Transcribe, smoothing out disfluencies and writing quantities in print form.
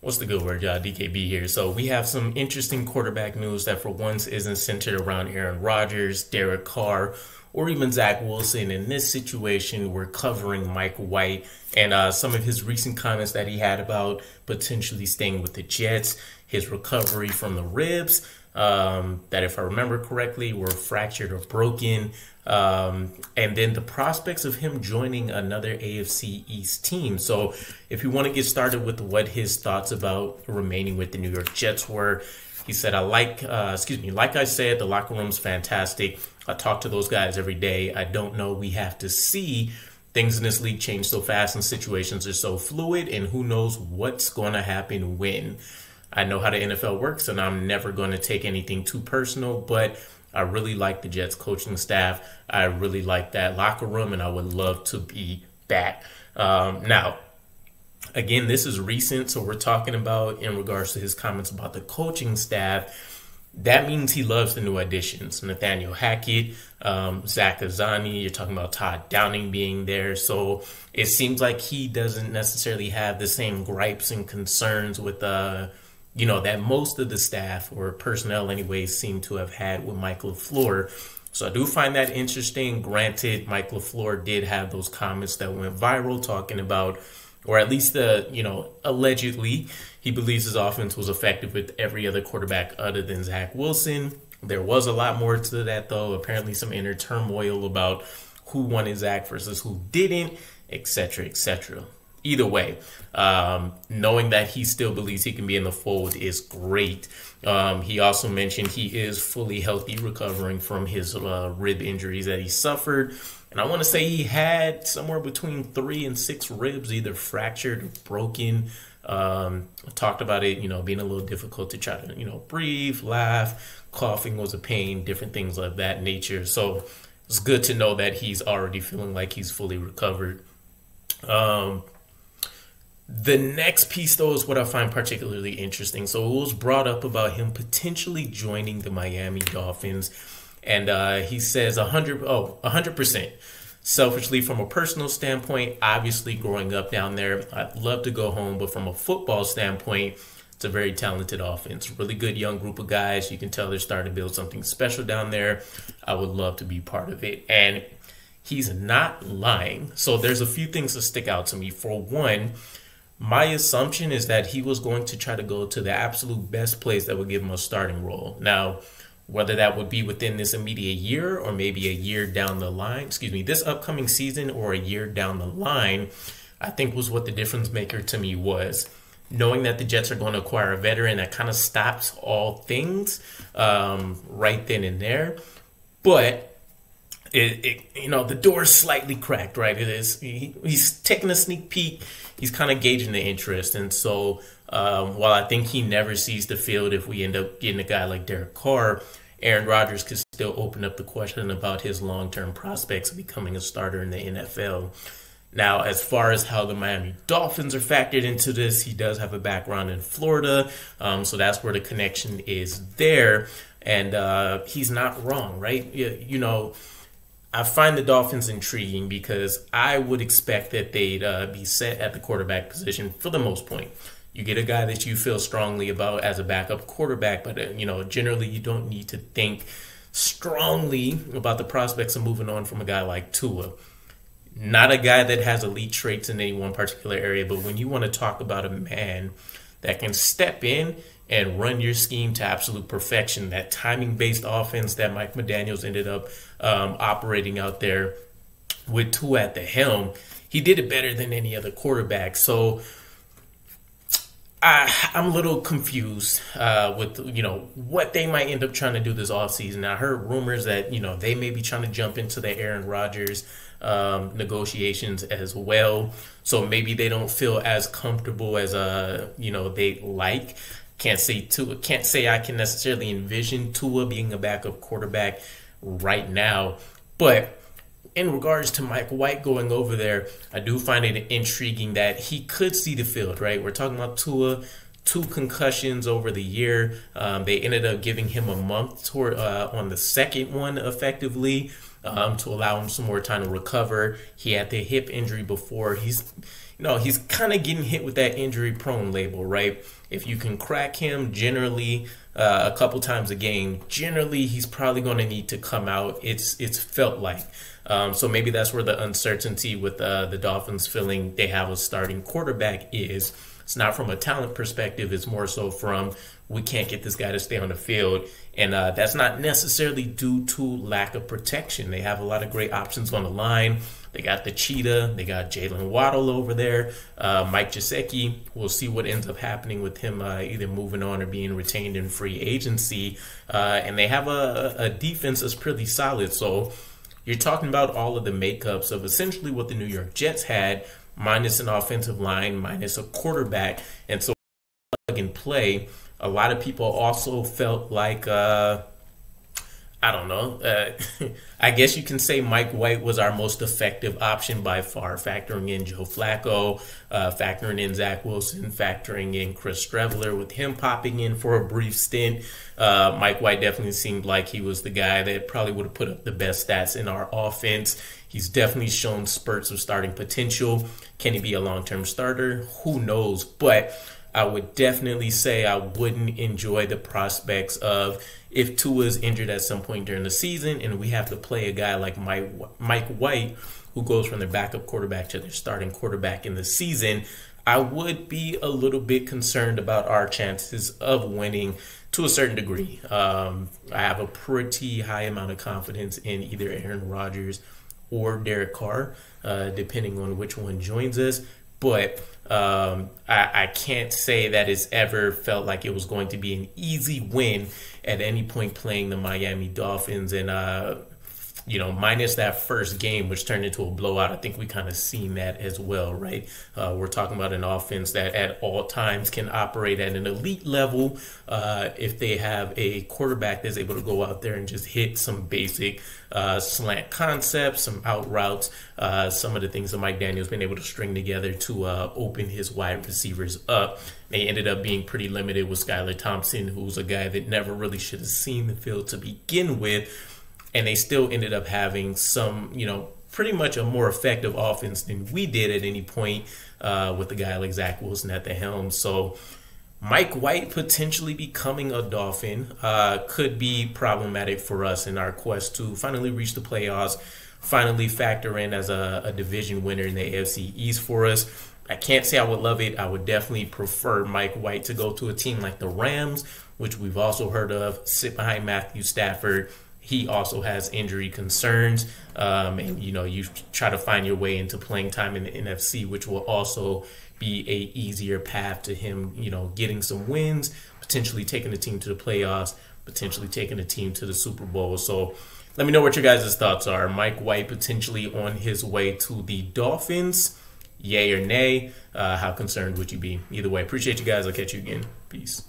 What's the good word, y'all? DKB here. So we have some interesting quarterback news that for once isn't centered around Aaron Rodgers, Derek Carr, or even Zach Wilson. In this situation, we're covering Mike White and some of his recent comments that he had about potentially staying with the Jets, his recovery from the ribs, that if I remember correctly, were fractured or broken, and then the prospects of him joining another AFC East team. So if you want to get started with what his thoughts about remaining with the New York Jets were, he said, like I said, the locker room's fantastic. I talk to those guys every day. I don't know. We have to see. Things in this league change so fast and situations are so fluid, and who knows what's going to happen when. I know how the NFL works, and I'm never going to take anything too personal, but I really like the Jets coaching staff. I really like that locker room, and I would love to be back. Now, again, this is recent, so we're talking about in regards to his comments about the coaching staff. That means he loves the new additions. Nathaniel Hackett, Zach Azzani, you're talking about Todd Downing being there. So it seems like he doesn't necessarily have the same gripes and concerns with, that most of the staff or personnel anyways seem to have had with Mike LaFleur. So I do find that interesting. Granted, Mike LaFleur did have those comments that went viral talking about, or at least, allegedly, he believes his offense was effective with every other quarterback other than Zach Wilson. There was a lot more to that, though. Apparently some inner turmoil about who wanted Zach versus who didn't, etc., etc. Either way, knowing that he still believes he can be in the fold is great. He also mentioned he is fully healthy, recovering from his rib injuries that he suffered. And I want to say he had somewhere between 3 and 6 ribs, either fractured or broken. Talked about it, being a little difficult to try to, breathe, laugh, coughing was a pain, different things of that nature. So it's good to know that he's already feeling like he's fully recovered. The next piece, though, is what I find particularly interesting. So it was brought up about him potentially joining the Miami Dolphins. And he says 100%. Selfishly, from a personal standpoint, obviously growing up down there, I'd love to go home. But from a football standpoint, it's a very talented offense. Really good young group of guys. You can tell they're starting to build something special down there. I would love to be part of it. And he's not lying. So there's a few things that stick out to me. For one, my assumption is that he was going to try to go to the absolute best place that would give him a starting role. Now, whether that would be within this immediate year or maybe a year down the line, this upcoming season or a year down the line, I think was what the difference maker to me was. Knowing that the Jets are going to acquire a veteran, that kind of stops all things right then and there. But the door is slightly cracked, right? He's taking a sneak peek. He's kind of gauging the interest. And so while I think he never sees the field if we end up getting a guy like Derek Carr, Aaron Rodgers could still open up the question about his long-term prospects of becoming a starter in the NFL. Now, as far as how the Miami Dolphins are factored into this, he does have a background in Florida. So that's where the connection is there. And he's not wrong, right? I find the Dolphins intriguing because I would expect that they'd be set at the quarterback position for the most point. You get a guy that you feel strongly about as a backup quarterback, but, generally you don't need to think strongly about the prospects of moving on from a guy like Tua. Not a guy that has elite traits in any one particular area, but when you want to talk about a man that can step in and run your scheme to absolute perfection, that timing-based offense that Mike McDaniels ended up operating out there with Tua at the helm, he did it better than any other quarterback. So I'm a little confused with, what they might end up trying to do this offseason. I heard rumors that, they may be trying to jump into the Aaron Rodgers negotiations as well. So maybe they don't feel as comfortable as, they like. Can't say I can necessarily envision Tua being a backup quarterback right now. But in regards to Mike White going over there, I do find it intriguing that he could see the field, right? We're talking about Tua, 2 concussions over the year. They ended up giving him a month on the second one effectively. to allow him some more time to recover. He had the hip injury before. He's kind of getting hit with that injury prone label, right? If you can crack him generally a couple times a game, generally he's probably going to need to come out. It's felt like. So maybe that's where the uncertainty with the Dolphins feeling they have a starting quarterback is. It's not from a talent perspective. It's more so from, we can't get this guy to stay on the field. And that's not necessarily due to lack of protection. They have a lot of great options on the line. They got the Cheetah. They got Jalen Waddle over there. Mike Gesicki. We'll see what ends up happening with him either moving on or being retained in free agency. And they have a defense that's pretty solid. So you're talking about all of the makeups of essentially what the New York Jets had, minus an offensive line, minus a quarterback. And so plug and play. A lot of people also felt like, I don't know, I guess you can say Mike White was our most effective option by far, factoring in Joe Flacco, factoring in Zach Wilson, factoring in Chris Streveler, with him popping in for a brief stint. Mike White definitely seemed like he was the guy that probably would have put up the best stats in our offense. He's definitely shown spurts of starting potential. Can he be a long-term starter? Who knows? But I would definitely say I wouldn't enjoy the prospects of, if Tua's injured at some point during the season and we have to play a guy like Mike White, who goes from their backup quarterback to their starting quarterback in the season, I would be a little bit concerned about our chances of winning to a certain degree. I have a pretty high amount of confidence in either Aaron Rodgers or Derek Carr, depending on which one joins us. But I can't say that it's ever felt like it was going to be an easy win at any point playing the Miami Dolphins. And, minus that first game, which turned into a blowout, I think we kind of seen that as well, right? We're talking about an offense that at all times can operate at an elite level if they have a quarterback that's able to go out there and just hit some basic slant concepts, some out routes, some of the things that Mike Daniel's been able to string together to open his wide receivers up. They ended up being pretty limited with Skylar Thompson, who's a guy that never really should have seen the field to begin with. And they still ended up having some, pretty much a more effective offense than we did at any point with a guy like Zach Wilson at the helm. So Mike White potentially becoming a Dolphin could be problematic for us in our quest to finally reach the playoffs, finally factor in as a division winner in the AFC East for us. I can't say I would love it. I would definitely prefer Mike White to go to a team like the Rams, which we've also heard of, sit behind Matthew Stafford. He also has injury concerns, and you try to find your way into playing time in the NFC, which will also be a easier path to him, getting some wins, potentially taking the team to the playoffs, potentially taking the team to the Super Bowl. So let me know what your guys' thoughts are. Mike White potentially on his way to the Dolphins, yay or nay? How concerned would you be? Either way, appreciate you guys. I'll catch you again. Peace.